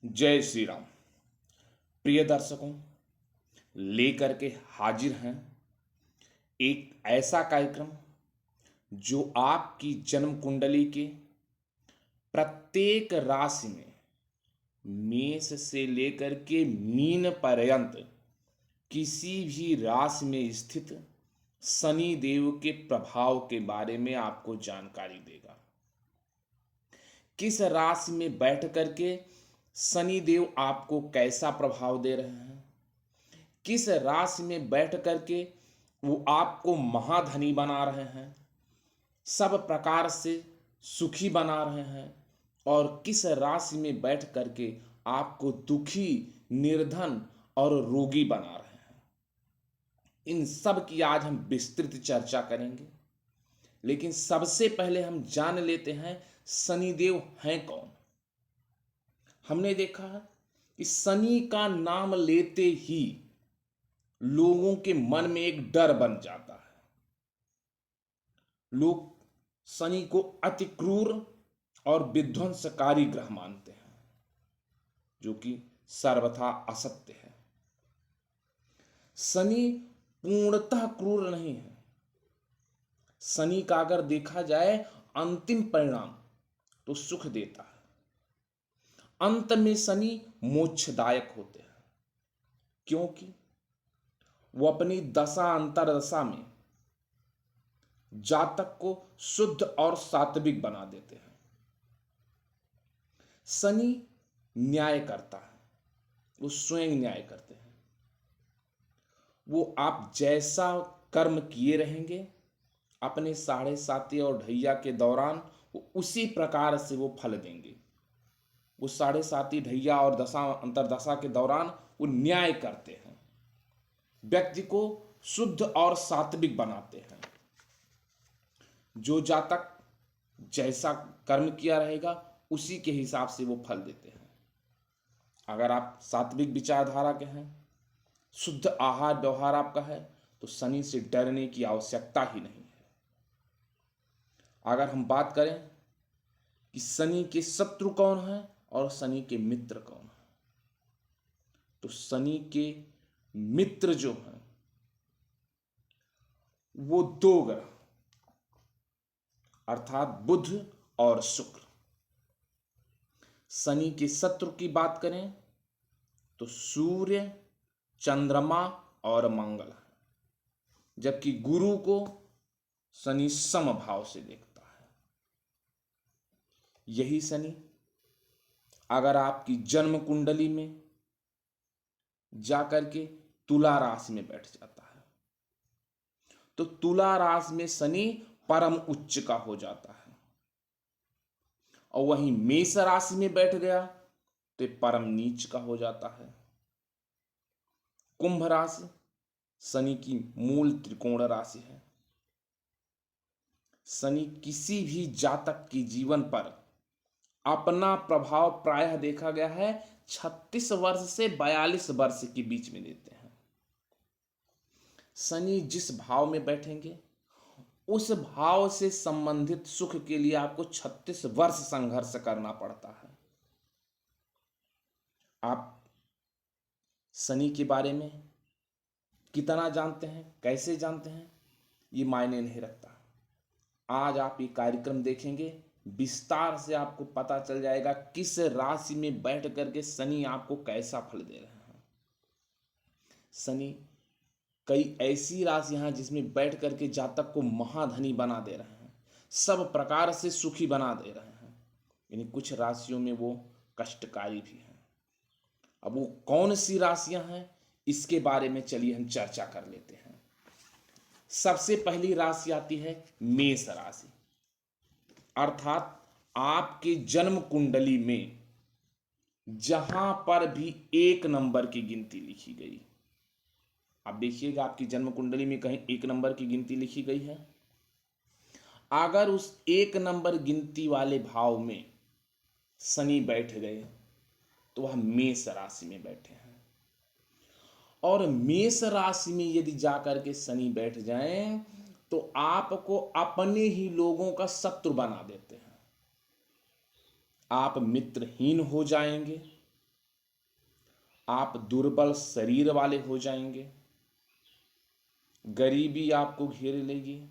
जय श्री राम। प्रिय दर्शकों, लेकर के हाजिर हैं एक ऐसा कार्यक्रम जो आपकी जन्म कुंडली के प्रत्येक राशि में मेष से लेकर के मीन पर्यंत किसी भी राशि में स्थित शनि देव के प्रभाव के बारे में आपको जानकारी देगा। किस राशि में बैठ करके शनि देव आपको कैसा प्रभाव दे रहे हैं, किस राशि में बैठ करके वो आपको महाधनी बना रहे हैं, सब प्रकार से सुखी बना रहे हैं, और किस राशि में बैठ करके आपको दुखी, निर्धन और रोगी बना रहे हैं। इन सब की आज हम विस्तृत चर्चा करेंगे। लेकिन सबसे पहले हम जान लेते हैं शनिदेव हैं कौन। हमने देखा है कि शनि का नाम लेते ही लोगों के मन में एक डर बन जाता है। लोग शनि को अति क्रूर और विध्वंसकारी ग्रह मानते हैं, जो कि सर्वथा असत्य है। शनि पूर्णतः क्रूर नहीं है। शनि का अगर देखा जाए अंतिम परिणाम तो सुख देता है। अंत में शनि मोक्षदायक होते हैं, क्योंकि वो अपनी दशा अंतरदशा में जातक को शुद्ध और सात्विक बना देते हैं। शनि न्याय करता है, वो स्वयं न्याय करते हैं। वो आप जैसा कर्म किए रहेंगे अपने 7.5 और ढैया के दौरान, वो उसी प्रकार से वो फल देंगे। वो 7.5 ढैया और दशा अंतरदशा के दौरान वो न्याय करते हैं, व्यक्ति को शुद्ध और सात्विक बनाते हैं। जो जातक जैसा कर्म किया रहेगा उसी के हिसाब से वो फल देते हैं। अगर आप सात्विक विचारधारा के हैं, शुद्ध आहार व्यवहार आपका है, तो शनि से डरने की आवश्यकता ही नहीं है। अगर हम बात करें कि शनि के शत्रु कौन है और शनि के मित्र कौन है, तो शनि के मित्र जो हैं वो 2 ग्रह अर्थात बुध और शुक्र। शनि के शत्रु की बात करें तो सूर्य, चंद्रमा और मंगल, जबकि गुरु को शनि समभाव से देखता है। यही शनि अगर आपकी जन्म कुंडली में जाकर के तुला राशि में बैठ जाता है, तो तुला राशि में शनि परम उच्च का हो जाता है, और वहीं मेष राशि में बैठ गया तो परम नीच का हो जाता है। कुंभ राशि शनि की मूल त्रिकोण राशि है। शनि किसी भी जातक के जीवन पर अपना प्रभाव प्रायः देखा गया है 36 वर्ष से 42 वर्ष के बीच में देते हैं। शनि जिस भाव में बैठेंगे उस भाव से संबंधित सुख के लिए आपको 36 वर्ष संघर्ष करना पड़ता है। आप शनि के बारे में कितना जानते हैं, कैसे जानते हैं, ये मायने नहीं रखता। आज आप ये कार्यक्रम देखेंगे, विस्तार से आपको पता चल जाएगा किस राशि में बैठ करके शनि आपको कैसा फल दे रहे हैं। शनि कई ऐसी राशियां हैं जिसमें बैठ करके जातक को महाधनी बना दे रहे हैं, सब प्रकार से सुखी बना दे रहे हैं। यानी कुछ राशियों में वो कष्टकारी भी हैं। अब वो कौन सी राशियां हैं, इसके बारे में चलिए हम चर्चा कर लेते हैं। सबसे पहली राशि आती है मेष राशि, अर्थात आपके जन्म कुंडली में जहां पर भी 1 नंबर की गिनती लिखी गई, आप देखिएगा आपकी जन्म कुंडली में कहीं 1 नंबर की गिनती लिखी गई है। अगर उस 1 नंबर गिनती वाले भाव में शनि बैठ गए तो वह मेष राशि में बैठे हैं। और मेष राशि में यदि जाकर के शनि बैठ जाएं तो आपको अपने ही लोगों का शत्रु बना देते हैं। आप मित्रहीन हो जाएंगे, आप दुर्बल शरीर वाले हो जाएंगे, गरीबी आपको घेर लेगी,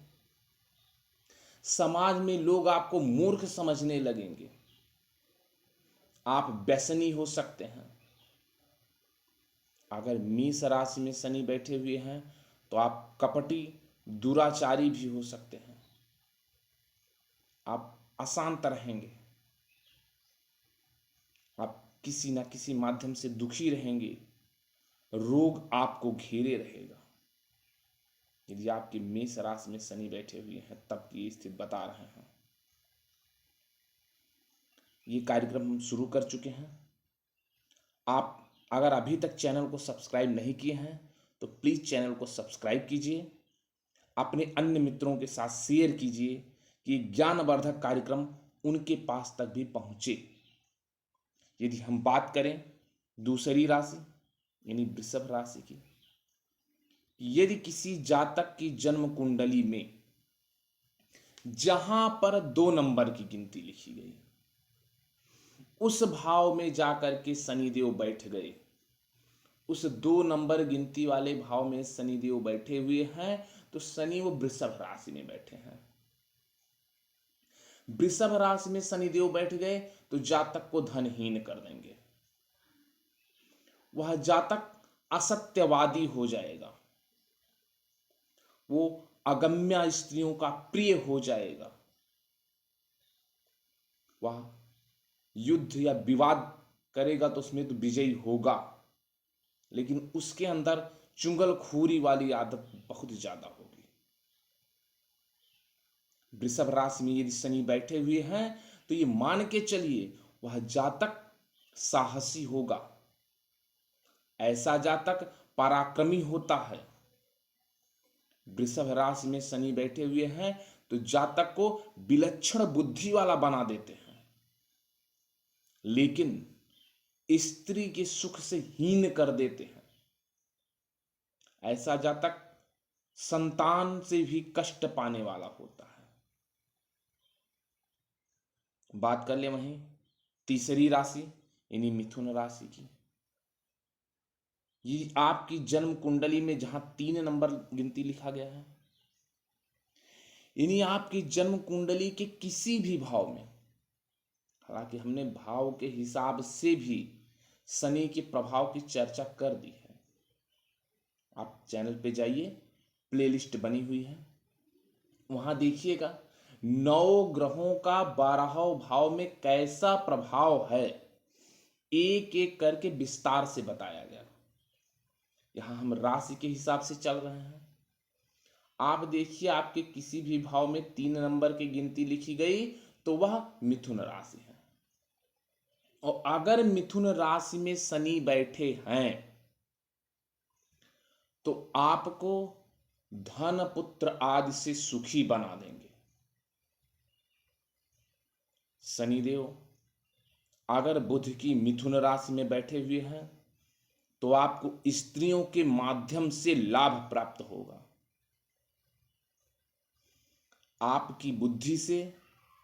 समाज में लोग आपको मूर्ख समझने लगेंगे, आप व्यसनी हो सकते हैं। अगर मेष राशि में शनि बैठे हुए हैं तो आप कपटी दुराचारी भी हो सकते हैं, आप अशांत रहेंगे, आप किसी ना किसी माध्यम से दुखी रहेंगे, रोग आपको घेरे रहेगा। यदि आपकी मेष राशि में शनि बैठे हुए हैं तब की स्थिति बता रहे हैं। ये कार्यक्रम हम शुरू कर चुके हैं। आप अगर अभी तक चैनल को सब्सक्राइब नहीं किए हैं तो प्लीज़ चैनल को सब्सक्राइब कीजिए, अपने अन्य मित्रों के साथ शेयर कीजिए कि ज्ञानवर्धक कार्यक्रम उनके पास तक भी पहुँचे। यदि हम बात करें दूसरी राशि यानी वृषभ राशि की, यदि किसी जातक की जन्म कुंडली में जहां पर 2 नंबर की गिनती लिखी गई, उस भाव में जाकर के शनिदेव बैठ गए, उस 2 नंबर गिनती वाले भाव में शनिदेव बैठे हुए हैं, तो शनि वो वृषभ राशि में बैठे हैं। वृषभ राशि में शनिदेव बैठ गए तो जातक को धनहीन कर देंगे, वह जातक असत्यवादी हो जाएगा, वो अगम्य स्त्रियों का प्रिय हो जाएगा, वह युद्ध या विवाद करेगा तो उसमें तो विजयी होगा, लेकिन उसके अंदर चुंगलखोरी वाली आदत बहुत ज्यादा होगी। वृषभ राशि में यदि शनि बैठे हुए हैं तो ये मान के चलिए वह जातक साहसी होगा, ऐसा जातक पराक्रमी होता है। वृषभ राशि में शनि बैठे हुए हैं तो जातक को विलक्षण बुद्धि वाला बना देते हैं, लेकिन स्त्री के सुख से हीन कर देते हैं। ऐसा जातक संतान से भी कष्ट पाने वाला होता है। बात कर ले वहीं तीसरी राशि यानी मिथुन राशि की। ये आपकी जन्म कुंडली में जहां 3 नंबर गिनती लिखा गया है, यानी आपकी जन्म कुंडली के किसी भी भाव में, हालांकि हमने भाव के हिसाब से भी शनि के प्रभाव की चर्चा कर दी है, आप चैनल पे जाइए, प्लेलिस्ट बनी हुई है, वहां देखिएगा 9 ग्रहों का 12 भाव में कैसा प्रभाव है, एक एक करके विस्तार से बताया गया। यहां हम राशि के हिसाब से चल रहे हैं। आप देखिए आपके किसी भी भाव में 3 नंबर की गिनती लिखी गई तो वह मिथुन राशि है, और अगर मिथुन राशि में शनि बैठे हैं तो आपको धन पुत्र आदि से सुखी बना देंगे। शनिदेव अगर बुध की मिथुन राशि में बैठे हुए हैं तो आपको स्त्रियों के माध्यम से लाभ प्राप्त होगा, आपकी बुद्धि से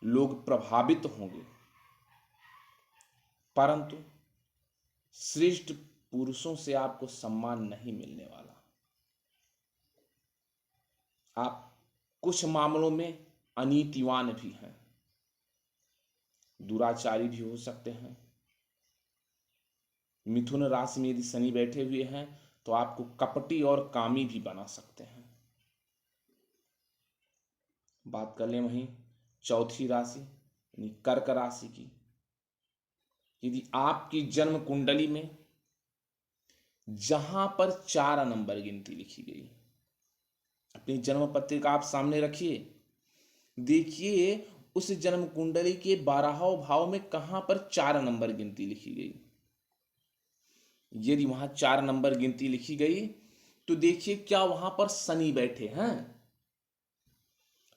लोग प्रभावित होंगे, परंतु श्रेष्ठ पुरुषों से आपको सम्मान नहीं मिलने वाला। आप कुछ मामलों में अनीतिवान भी हैं, दुराचारी भी हो सकते हैं। मिथुन राशि में यदि शनि बैठे हुए हैं तो आपको कपटी और कामी भी बना सकते हैं। बात कर लें वहीं चौथी राशि यानी कर्क राशि की। यदि आपकी जन्म कुंडली में जहां पर 4 नंबर गिनती लिखी गई, अपनी जन्म पत्रिका आप सामने रखिए, देखिए उस जन्म कुंडली के 12 भाव में कहां पर 4 नंबर गिनती लिखी गई। यदि वहां 4 नंबर गिनती लिखी गई तो देखिए क्या वहां पर शनि बैठे हैं।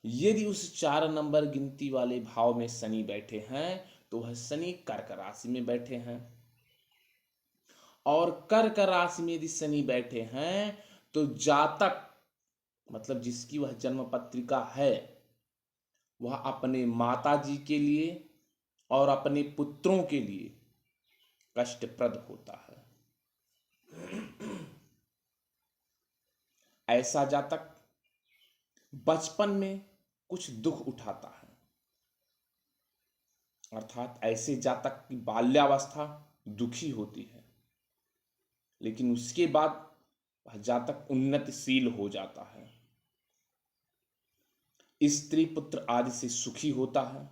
यदि उस 4 नंबर गिनती वाले भाव में शनि बैठे हैं तो वह शनि कर्क राशि में बैठे हैं, और कर्क राशि में यदि शनि बैठे हैं तो जातक मतलब जिसकी वह जन्म पत्रिका है वह अपने माता जी के लिए और अपने पुत्रों के लिए कष्टप्रद होता है। ऐसा जातक बचपन में कुछ दुख उठाता है, अर्थात ऐसे जातक की बाल्यावस्था दुखी होती है, लेकिन उसके बाद वह जातक उन्नतिशील हो जाता है, स्त्री पुत्र आदि से सुखी होता है।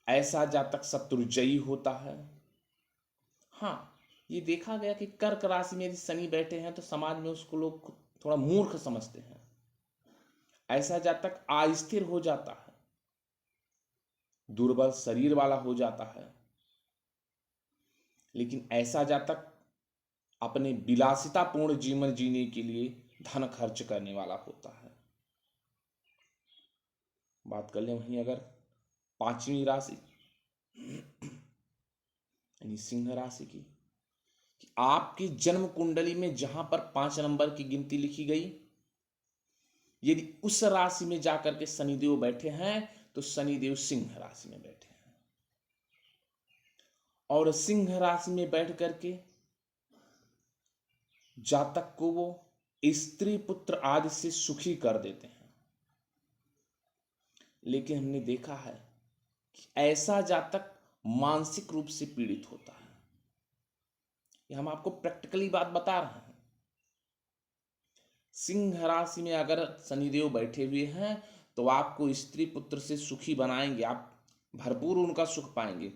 ऐसा जातक शत्रुजयी होता है। हाँ, ये देखा गया कि कर्क राशि में यदि शनि बैठे हैं तो समाज में उसको लोग थोड़ा मूर्ख समझते हैं। ऐसा जातक अस्थिर हो जाता है, दुर्बल शरीर वाला हो जाता है, लेकिन ऐसा जातक अपने विलासितापूर्ण जीवन जीने के लिए धन खर्च करने वाला होता है। बात कर लें वहीं अगर पांचवी राशि यानी सिंह राशि की, कि आपकी जन्म कुंडली में जहां पर 5 नंबर की गिनती लिखी गई, यदि उस राशि में जाकर के शनिदेव बैठे हैं तो शनिदेव सिंह राशि में बैठे हैं, और सिंह राशि में बैठ करके जातक को वो स्त्री पुत्र आदि से सुखी कर देते हैं। लेकिन हमने देखा है कि ऐसा जातक मानसिक रूप से पीड़ित होता है। ये हम आपको प्रैक्टिकली बात बता रहे हैं। सिंह राशि में अगर शनिदेव बैठे हुए हैं तो आपको स्त्री पुत्र से सुखी बनाएंगे, आप भरपूर उनका सुख पाएंगे,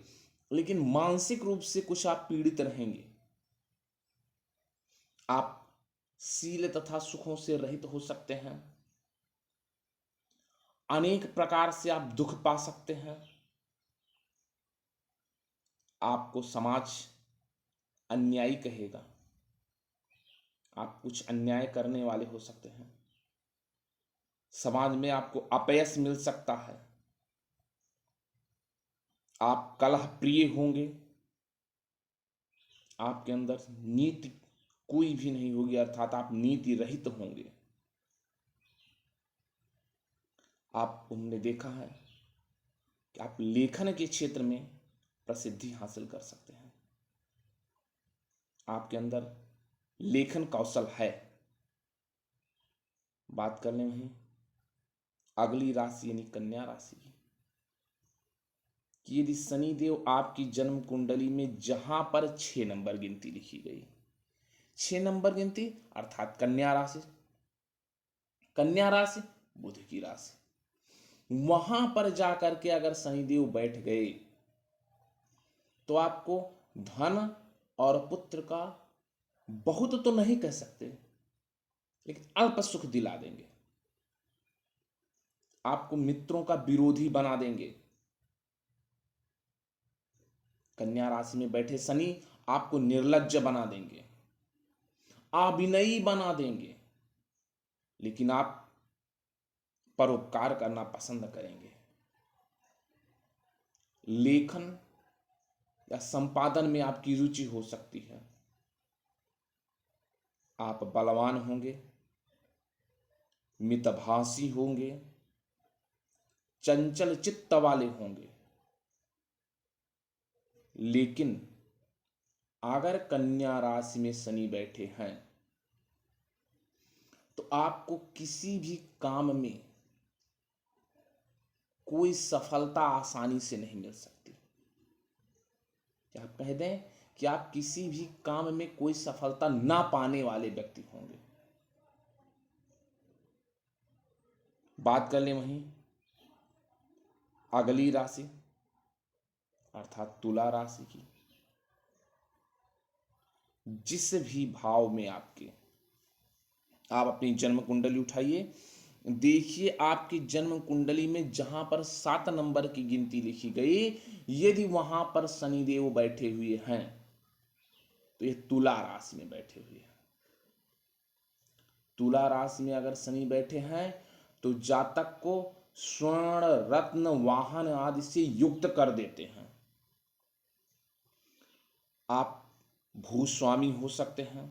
लेकिन मानसिक रूप से कुछ आप पीड़ित रहेंगे। आप शील तथा सुखों से रहित हो सकते हैं। अनेक प्रकार से आप दुख पा सकते हैं। आपको समाज अन्यायी कहेगा, आप कुछ अन्याय करने वाले हो सकते हैं। समाज में आपको अपयश मिल सकता है। आप कलह प्रिय होंगे। आपके अंदर नीति कोई भी नहीं होगी, अर्थात आप नीति रहित होंगे। आप हमने देखा है कि आप लेखन के क्षेत्र में प्रसिद्धि हासिल कर सकते हैं। आपके अंदर लेखन कौशल है। बात कर लें वहीं अगली राशि यानी कन्या राशि की, कि यदि शनिदेव आपकी जन्म कुंडली में जहां पर 6 नंबर गिनती लिखी गई, 6 नंबर गिनती अर्थात कन्या राशि, कन्या राशि बुध की राशि, वहां पर जाकर के अगर शनिदेव बैठ गए तो आपको धन और पुत्र का बहुत तो नहीं कह सकते, लेकिन अल्प सुख दिला देंगे। आपको मित्रों का विरोधी बना देंगे। कन्या राशि में बैठे शनि आपको निर्लज्ज बना देंगे, अविनयी बना देंगे, लेकिन आप परोपकार करना पसंद करेंगे। लेखन या संपादन में आपकी रुचि हो सकती है। आप बलवान होंगे, मितभाषी होंगे, चंचल चित्त वाले होंगे, लेकिन अगर कन्या राशि में शनि बैठे हैं तो आपको किसी भी काम में कोई सफलता आसानी से नहीं मिल सकती। क्या आप कह दें कि आप किसी भी काम में कोई सफलता ना पाने वाले व्यक्ति होंगे। बात कर लें वहीं अगली राशि अर्थात तुला राशि की, जिस भी भाव में आपके आप अपनी जन्म कुंडली उठाइए, देखिए आपकी जन्म कुंडली में जहां पर 7 नंबर की गिनती लिखी गई, यदि वहां पर शनिदेव बैठे हुए हैं तो ये तुला राशि में बैठे हुए हैं। तुला राशि में अगर शनि बैठे हैं तो जातक को स्वर्ण रत्न वाहन आदि से युक्त कर देते हैं। आप भूस्वामी हो सकते हैं।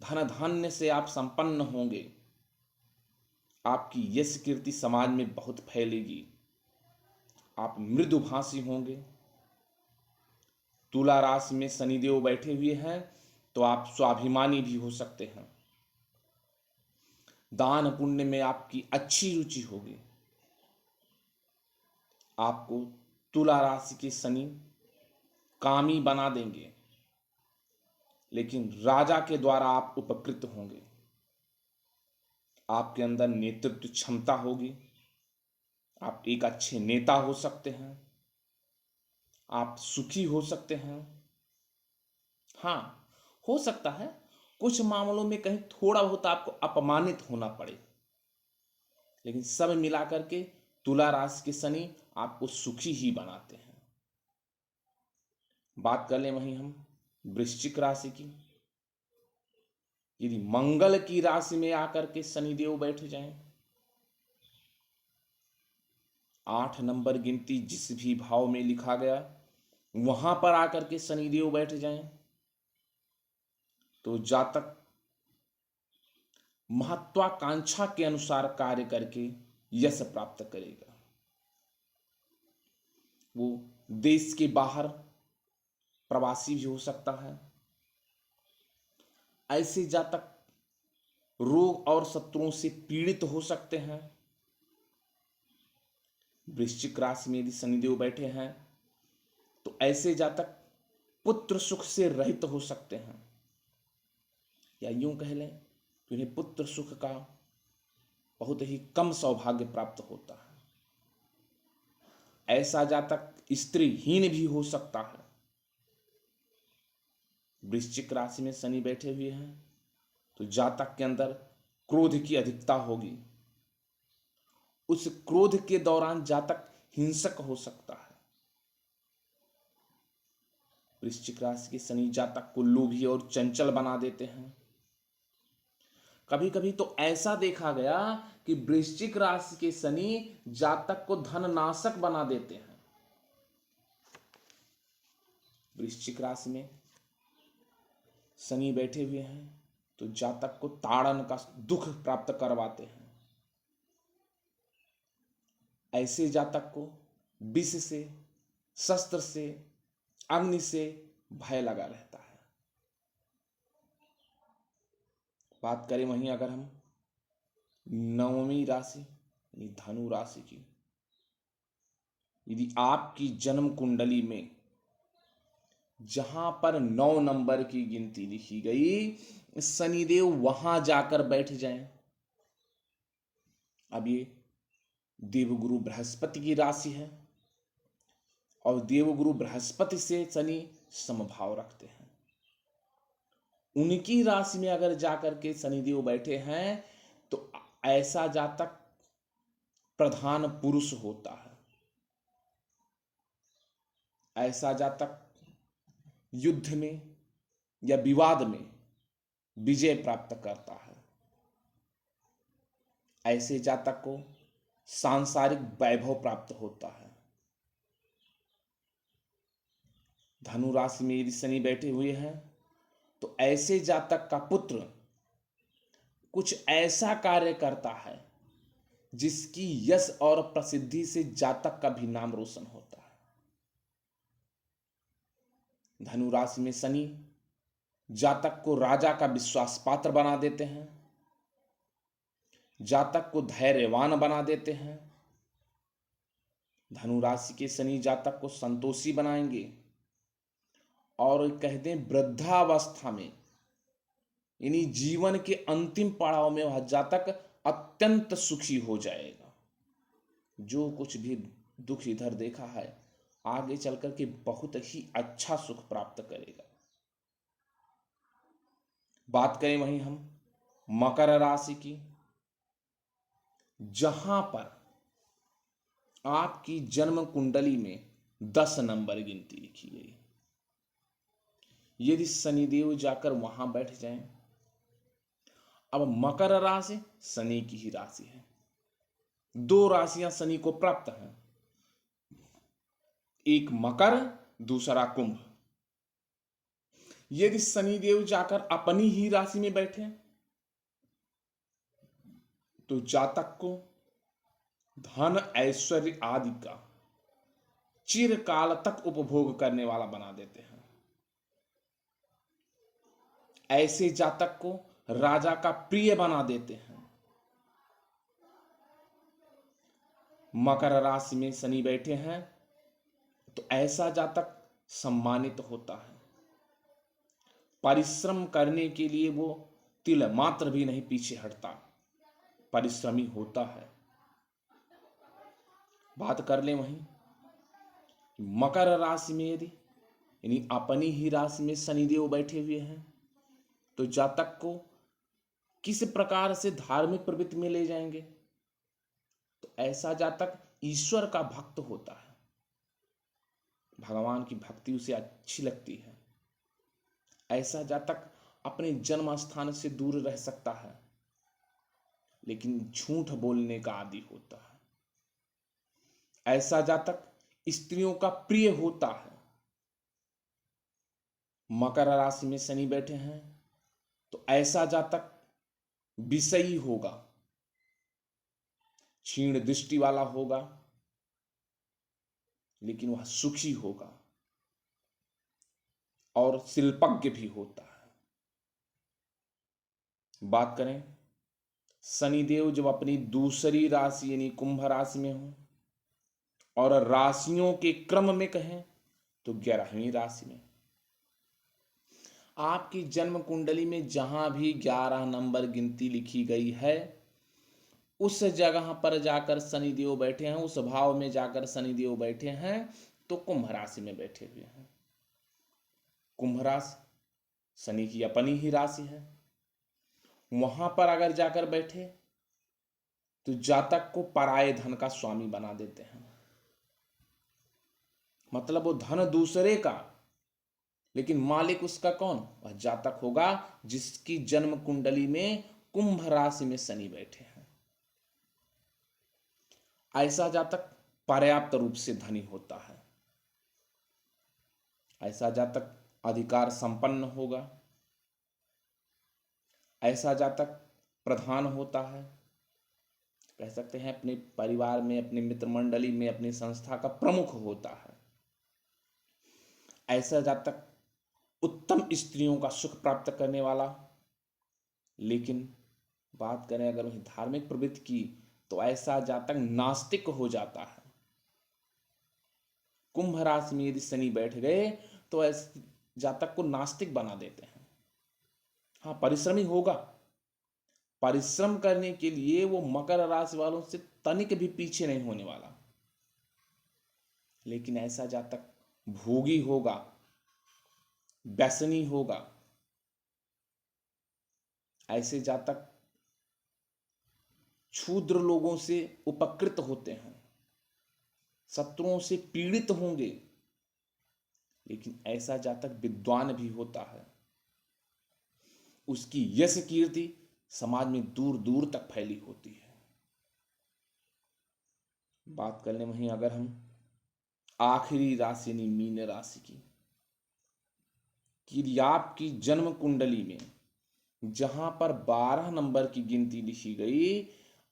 धन धान्य से आप संपन्न होंगे। आपकी यश कीर्ति समाज में बहुत फैलेगी। आप मृदुभाषी होंगे। तुला राशि में शनिदेव बैठे हुए हैं तो आप स्वाभिमानी भी हो सकते हैं। दान पुण्य में आपकी अच्छी रुचि होगी। आपको तुला राशि के शनि कामी बना देंगे, लेकिन राजा के द्वारा आप उपकृत होंगे। आपके अंदर नेतृत्व क्षमता होगी, आप एक अच्छे नेता हो सकते हैं, आप सुखी हो सकते हैं। हाँ, हो सकता है कुछ मामलों में कहीं थोड़ा बहुत आपको अपमानित होना पड़े, लेकिन सब मिलाकर के तुला राशि के शनि आपको सुखी ही बनाते हैं। बात कर लें वहीं हम वृश्चिक राशि की। यदि मंगल की राशि में आकर के शनिदेव बैठ जाएं, 8 नंबर गिनती जिस भी भाव में लिखा गया वहां पर आकर के शनिदेव बैठ जाएं, तो जातक महत्वाकांक्षा के अनुसार कार्य करके यश प्राप्त करेगा। वो देश के बाहर प्रवासी भी हो सकता है। ऐसे जातक रोग और शत्रुओं से पीड़ित हो सकते हैं। वृश्चिक राशि में यदि शनिदेव बैठे हैं तो ऐसे जातक पुत्र सुख से रहित हो सकते हैं, या यूं कह लें कि उन्हें पुत्र सुख का बहुत ही कम सौभाग्य प्राप्त होता है। ऐसा जातक स्त्रीहीन भी हो सकता है। वृश्चिक राशि में शनि बैठे हुए हैं तो जातक के अंदर क्रोध की अधिकता होगी। उस क्रोध के दौरान जातक हिंसक हो सकता है। वृश्चिक राशि के शनि जातक को लोभी और चंचल बना देते हैं। कभी कभी तो ऐसा देखा गया कि वृश्चिक राशि के शनि जातक को धन नाशक बना देते हैं। वृश्चिक राशि में शनि बैठे हुए हैं तो जातक को ताड़न का दुख प्राप्त करवाते हैं। ऐसे जातक को विष से, शस्त्र से, अग्नि से भय लगा रहता है। बात करें वहीं अगर हम नवमी राशि यानी धनु राशि की। यदि आपकी जन्म कुंडली में जहां पर 9 नंबर की गिनती लिखी गई शनिदेव वहां जाकर बैठ जाएं। अब ये देवगुरु बृहस्पति की राशि है और देवगुरु बृहस्पति से शनि समभाव रखते हैं। उनकी राशि में अगर जाकर के शनिदेव बैठे हैं तो ऐसा जातक प्रधान पुरुष होता है। ऐसा जातक युद्ध में या विवाद में विजय प्राप्त करता है। ऐसे जातक को सांसारिक वैभव प्राप्त होता है। धनु राशि में यदि शनि बैठे हुए हैं तो ऐसे जातक का पुत्र कुछ ऐसा कार्य करता है जिसकी यश और प्रसिद्धि से जातक का भी नाम रोशन होता है। धनु राशि में शनि जातक को राजा का विश्वास पात्र बना देते हैं, जातक को धैर्यवान बना देते हैं। धनु राशि के शनि जातक को संतोषी बनाएंगे और कह दें वृद्धावस्था में यानी जीवन के अंतिम पड़ाव में वह जातक अत्यंत सुखी हो जाएगा। जो कुछ भी दुख इधर देखा है आगे चलकर के बहुत ही अच्छा सुख प्राप्त करेगा। बात करें वहीं हम मकर राशि की, जहां पर आपकी जन्म कुंडली में 10 नंबर गिनती लिखी गई। यदि शनिदेव जाकर वहां बैठ जाएं, अब मकर राशि शनि की ही राशि है। 2 राशियां शनि को प्राप्त हैं, एक मकर दूसरा कुंभ। यदि शनिदेव जाकर अपनी ही राशि में बैठे तो जातक को धन ऐश्वर्य आदि का चिरकाल तक उपभोग करने वाला बना देते हैं। ऐसे जातक को राजा का प्रिय बना देते हैं। मकर राशि में शनि बैठे हैं तो ऐसा जातक सम्मानित होता है। परिश्रम करने के लिए वो तिल मात्र भी नहीं पीछे हटता, परिश्रमी होता है। बात कर लें वहीं मकर राशि में यदि यानी अपनी ही राशि में शनिदेव बैठे हुए हैं तो जातक को किस प्रकार से धार्मिक प्रवृत्ति में ले जाएंगे? तो ऐसा जातक ईश्वर का भक्त होता है, भगवान की भक्ति उसे अच्छी लगती है। ऐसा जातक अपने जन्म स्थान से दूर रह सकता है लेकिन झूठ बोलने का आदी होता है। ऐसा जातक स्त्रियों का प्रिय होता है। मकर राशि में शनि बैठे हैं तो ऐसा जातक विषयी होगा, क्षीण दृष्टि वाला होगा लेकिन वह सुखी होगा और शिल्पज्ञ भी होता है। बात करें शनिदेव जब अपनी दूसरी राशि यानी कुंभ राशि में हो और राशियों के क्रम में कहें तो 11वीं राशि में, आपकी जन्म कुंडली में जहां भी 11 नंबर गिनती लिखी गई है उस जगह पर जाकर शनिदेव बैठे हैं, उस भाव में जाकर शनिदेव बैठे हैं तो कुंभ राशि में बैठे हुए हैं। कुंभ राशि शनि की अपनी ही राशि है, वहां पर अगर जाकर बैठे तो जातक को पराये धन का स्वामी बना देते हैं। मतलब वो धन दूसरे का लेकिन मालिक उसका कौन? वह जातक होगा जिसकी जन्म कुंडली में कुंभ राशि में शनि बैठे हैं। ऐसा जातक पर्याप्त रूप से धनी होता है। ऐसा जातक अधिकार संपन्न होगा। ऐसा जातक प्रधान होता है, कह सकते हैं अपने परिवार में, अपने मित्र मंडली में, अपनी संस्था का प्रमुख होता है। ऐसा जातक उत्तम स्त्रियों का सुख प्राप्त करने वाला। लेकिन बात करें अगर वही धार्मिक प्रवृत्ति की तो ऐसा जातक नास्तिक हो जाता है। कुंभ राशि में यदि शनि बैठ गए तो ऐसे जातक को नास्तिक बना देते हैं। हाँ, परिश्रमी होगा, परिश्रम करने के लिए वो मकर राशि वालों से तनिक भी पीछे नहीं होने वाला। लेकिन ऐसा जातक भोगी होगा, व्यसनी होगा। ऐसे जातक क्षुद्र लोगों से उपकृत होते हैं, शत्रुओं से पीड़ित होंगे। लेकिन ऐसा जातक विद्वान भी होता है, उसकी यश कीर्ति समाज में दूर दूर तक फैली होती है। बात कर लें वहीं अगर हम आखिरी राशि यानी मीन राशि की, कि आपकी जन्म कुंडली में जहां पर 12 नंबर की गिनती लिखी गई,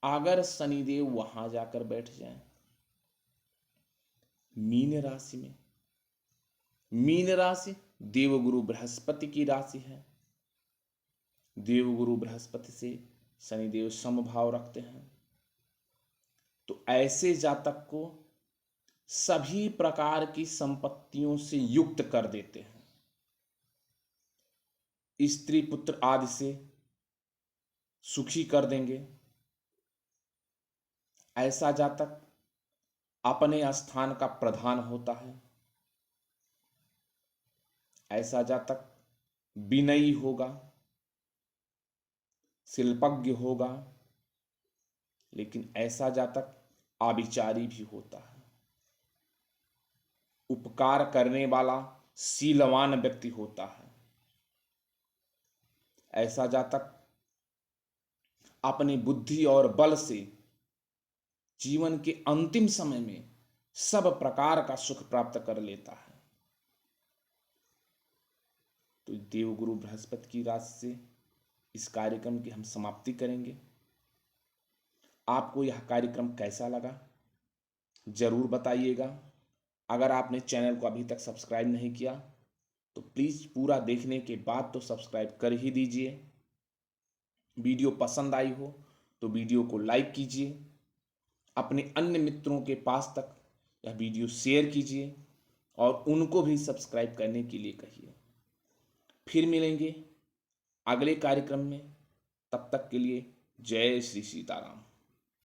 अगर शनिदेव वहां जाकर बैठ जाएं मीन राशि में, मीन राशि देवगुरु बृहस्पति की राशि है। देवगुरु बृहस्पति से शनिदेव समभाव रखते हैं तो ऐसे जातक को सभी प्रकार की संपत्तियों से युक्त कर देते हैं। स्त्री पुत्र आदि से सुखी कर देंगे। ऐसा जातक अपने स्थान का प्रधान होता है। ऐसा जातक विनयी होगा, शिल्पज्ञ होगा। लेकिन ऐसा जातक आभिचारी भी होता है, उपकार करने वाला शीलवान व्यक्ति होता है। ऐसा जातक अपनी बुद्धि और बल से जीवन के अंतिम समय में सब प्रकार का सुख प्राप्त कर लेता है। तो देवगुरु बृहस्पति की राशि से इस कार्यक्रम की हम समाप्ति करेंगे। आपको यह कार्यक्रम कैसा लगा जरूर बताइएगा। अगर आपने चैनल को अभी तक सब्सक्राइब नहीं किया तो प्लीज़ पूरा देखने के बाद तो सब्सक्राइब कर ही दीजिए। वीडियो पसंद आई हो तो वीडियो को लाइक कीजिए अपने अन्य मित्रों के पास तक यह वीडियो शेयर कीजिए और उनको भी सब्सक्राइब करने के लिए कहिए। फिर मिलेंगे अगले कार्यक्रम में, तब तक के लिए जय श्री सीताराम।